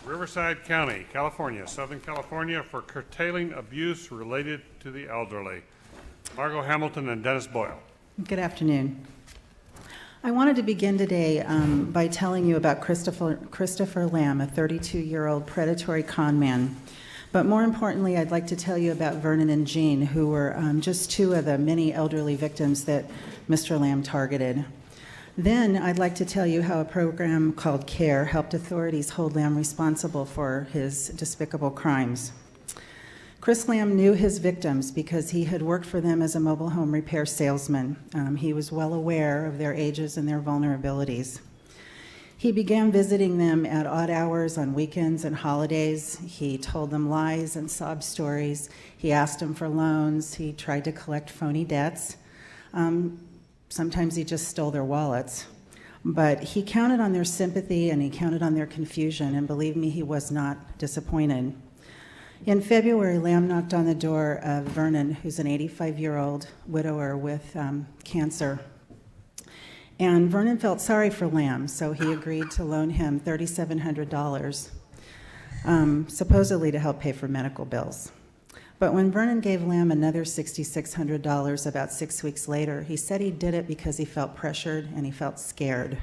Riverside County, California, Southern California, for curtailing abuse related to the elderly. Margot Hamilton and Dennis Boyle. Good afternoon. I wanted to begin today by telling you about Christopher Lamb, a 32-year-old predatory con man. But more importantly, I'd like to tell you about Vernon and Jean, who were just two of the many elderly victims that Mr. Lamb targeted. Then I'd like to tell you how a program called CARE helped authorities hold Lamb responsible for his despicable crimes. Chris Lamb knew his victims because he had worked for them as a mobile home repair salesman. He was well aware of their ages and their vulnerabilities. He began visiting them at odd hours on weekends and holidays. He told them lies and sob stories. He asked them for loans. He tried to collect phony debts. Sometimes he just stole their wallets. But he counted on their sympathy and he counted on their confusion, and believe me, he was not disappointed. In February, Lamb knocked on the door of Vernon, who's an 85-year-old widower with cancer. And Vernon felt sorry for Lamb, so he agreed to loan him $3,700, supposedly to help pay for medical bills. But when Vernon gave Lamb another $6,600 about 6 weeks later, he said he did it because he felt pressured and he felt scared.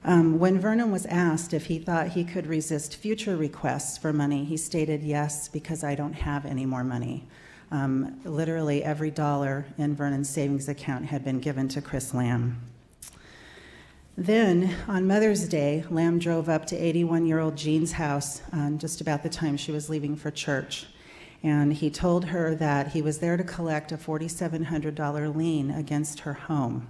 When Vernon was asked if he thought he could resist future requests for money, he stated, "Yes, because I don't have any more money." Literally every dollar in Vernon's savings account had been given to Chris Lamb. Then, on Mother's Day, Lamb drove up to 81-year-old Jean's house just about the time she was leaving for church. And he told her that he was there to collect a $4,700 lien against her home.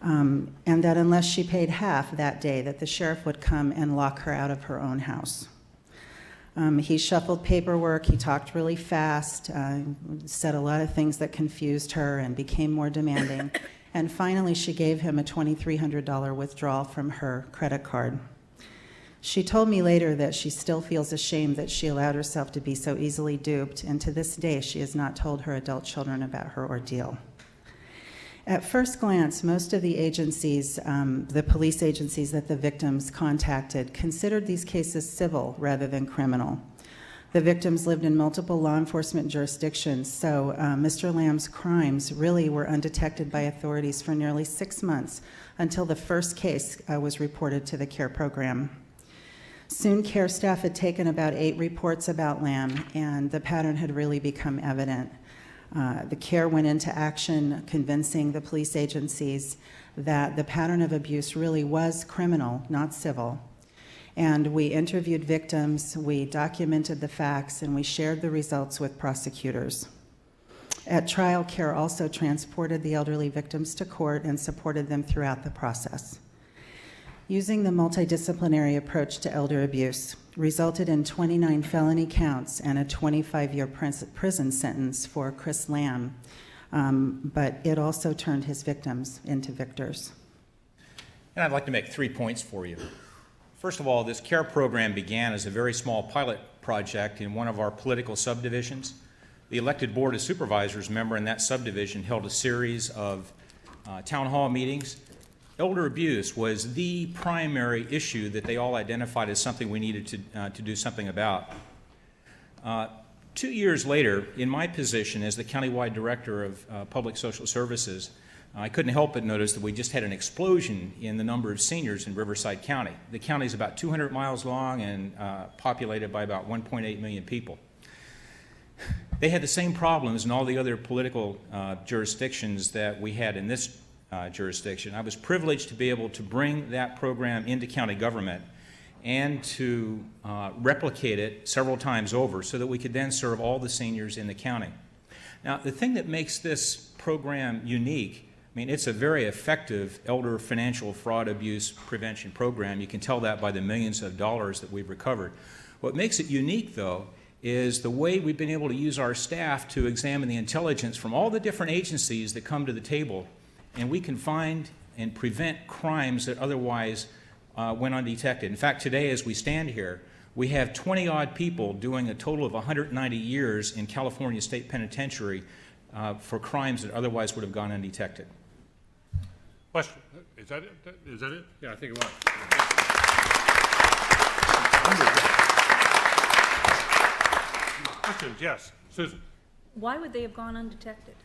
And that unless she paid half that day, that the sheriff would come and lock her out of her own house. He shuffled paperwork, he talked really fast, said a lot of things that confused her and became more demanding. And finally, she gave him a $2,300 withdrawal from her credit card. She told me later that she still feels ashamed that she allowed herself to be so easily duped, and to this day, she has not told her adult children about her ordeal. At first glance, most of the agencies, the police agencies that the victims contacted, considered these cases civil rather than criminal. The victims lived in multiple law enforcement jurisdictions, so Mr. Lamb's crimes really were undetected by authorities for nearly 6 months until the first case was reported to the CARE program. Soon, CARE staff had taken about 8 reports about Lamb, and the pattern had really become evident. The CARE went into action convincing the police agencies that the pattern of abuse really was criminal, not civil. And we interviewed victims, we documented the facts, and we shared the results with prosecutors. At trial, CARE also transported the elderly victims to court and supported them throughout the process. Using the multidisciplinary approach to elder abuse resulted in 29 felony counts and a 25-year prison sentence for Chris Lamb, but it also turned his victims into victors. And I'd like to make 3 points for you. First of all, this CARE program began as a very small pilot project in one of our political subdivisions. The elected Board of Supervisors member in that subdivision held a series of town hall meetings. Elder abuse was the primary issue that they all identified as something we needed to do something about. 2 years later, in my position as the countywide director of public social services, I couldn't help but notice that we just had an explosion in the number of seniors in Riverside County. The county is about 200 miles long and populated by about 1.8 million people. They had the same problems in all the other political jurisdictions that we had in this jurisdiction. I was privileged to be able to bring that program into county government and to replicate it several times over so that we could then serve all the seniors in the county. Now, the thing that makes this program unique, I mean, it's a very effective elder financial fraud abuse prevention program. You can tell that by the millions of dollars that we've recovered. What makes it unique, though, is the way we've been able to use our staff to examine the intelligence from all the different agencies that come to the table, and we can find and prevent crimes that otherwise went undetected. In fact, today as we stand here, we have 20-odd people doing a total of 190 years in California State Penitentiary for crimes that otherwise would have gone undetected. Question. Is that it? Yeah, I think it was. questions. Yes, Susan. Why would they have gone undetected?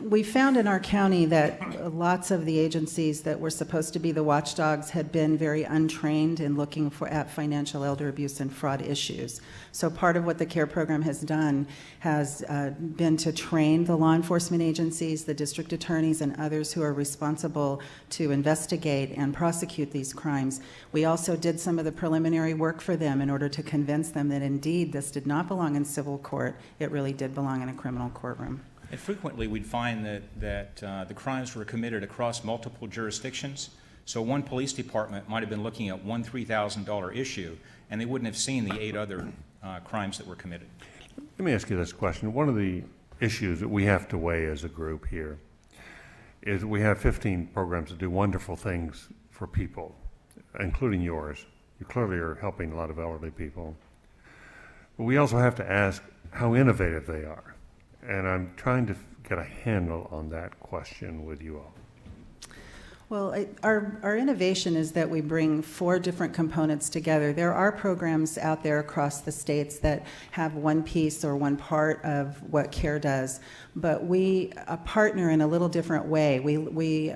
We found in our county that lots of the agencies that were supposed to be the watchdogs had been very untrained in looking at financial elder abuse and fraud issues. So part of what the CARE program has done has been to train the law enforcement agencies, the district attorneys, and others who are responsible to investigate and prosecute these crimes. We also did some of the preliminary work for them in order to convince them that indeed this did not belong in civil court, it really did belong in a criminal courtroom. And frequently, we'd find that the crimes were committed across multiple jurisdictions. So one police department might have been looking at one $3,000 issue, and they wouldn't have seen the 8 other crimes that were committed. Let me ask you this question. One of the issues that we have to weigh as a group here is we have 15 programs that do wonderful things for people, including yours. You clearly are helping a lot of elderly people. But we also have to ask how innovative they are. And I'm trying to get a handle on that question with you all. Well, our innovation is that we bring 4 different components together. There are programs out there across the states that have one piece or one part of what CARE does, but we partner in a little different way.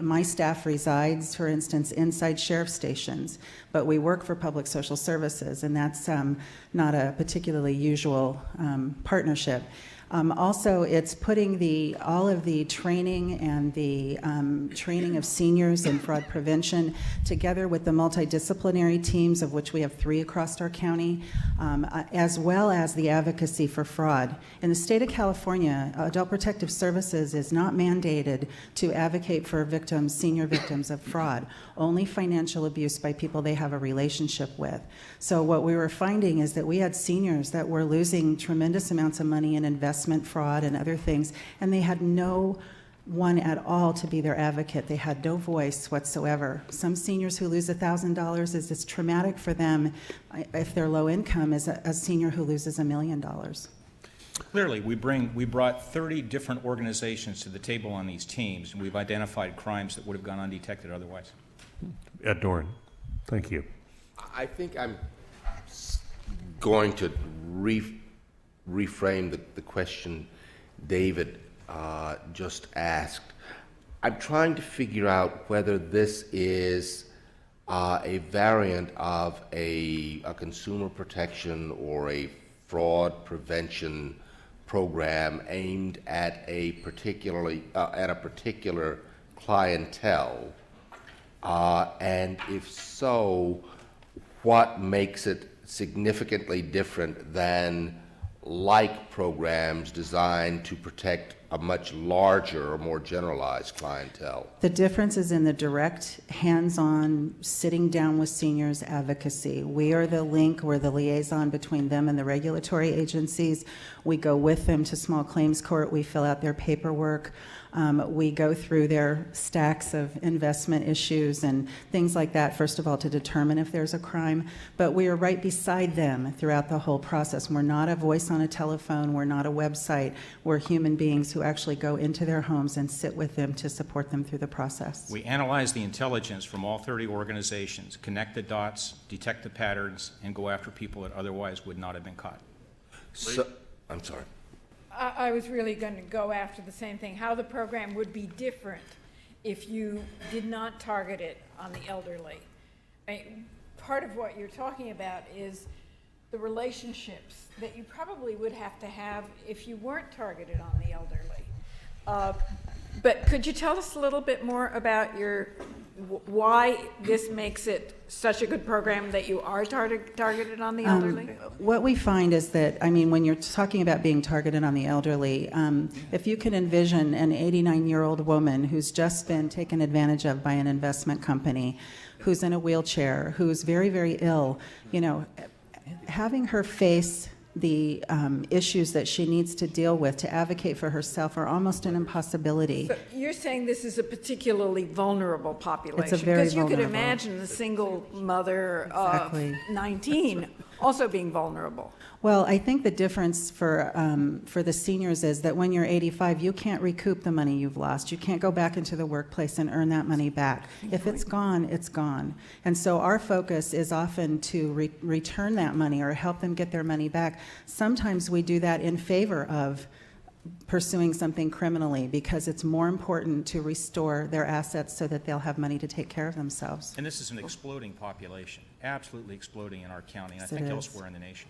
My staff resides, for instance, inside sheriff stations, but we work for public social services, and that's not a particularly usual partnership. Also, it's putting all of the training and the training of seniors in fraud prevention together with the multidisciplinary teams, of which we have 3 across our county, as well as the advocacy for fraud. In the state of California, Adult Protective Services is not mandated to advocate for victims, senior victims of fraud, only financial abuse by people they have a relationship with. So what we were finding is that we had seniors that were losing tremendous amounts of money in investment fraud and other things, and they had no one at all to be their advocate. They had no voice whatsoever. Some seniors who lose $1,000 is as traumatic for them if they're low income as a senior who loses $1 million. Clearly, we brought 30 different organizations to the table on these teams, and we've identified crimes that would have gone undetected otherwise. Ed Doran, thank you. I think I'm going to reframe the question David just asked. I'm trying to figure out whether this is a variant of a consumer protection or a fraud prevention program aimed at a particular clientele, and if so, what makes it significantly different than like programs designed to protect a much larger or more generalized clientele? The difference is in the direct, hands-on, sitting down with seniors advocacy. We are the link, we're the liaison between them and the regulatory agencies. We go with them to small claims court, we fill out their paperwork. We go through their stacks of investment issues and things like that, first of all, to determine if there's a crime. But we are right beside them throughout the whole process. We're not a voice on a telephone. We're not a website. We're human beings who actually go into their homes and sit with them to support them through the process. We analyze the intelligence from all 30 organizations, connect the dots, detect the patterns, and go after people that otherwise would not have been caught. So, I'm sorry. I was really going to go after the same thing, how the program would be different if you did not target it on the elderly. Part of what you're talking about is the relationships that you probably would have to have if you weren't targeted on the elderly. But could you tell us a little bit more about why this makes it such a good program that you are targeted on the elderly? What we find is that, when you're talking about being targeted on the elderly, if you can envision an 89-year-old woman who's just been taken advantage of by an investment company, who's in a wheelchair, who's very, very ill, having her face the issues that she needs to deal with to advocate for herself are almost an impossibility. So you're saying this is a particularly vulnerable population. It's a very because you vulnerable. could imagine the single mother Exactly. of 19 also being vulnerable. Well, I think the difference for the seniors is that when you're 85, you can't recoup the money you've lost. You can't go back into the workplace and earn that money back. If it's gone, it's gone. And so our focus is often to return that money or help them get their money back. Sometimes we do that in favor of pursuing something criminally because it's more important to restore their assets so that they'll have money to take care of themselves. And this is an exploding population, absolutely exploding in our county, and Yes, I think it is. elsewhere in the nation.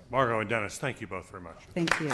Margot and Dennis, thank you both very much. Thank you.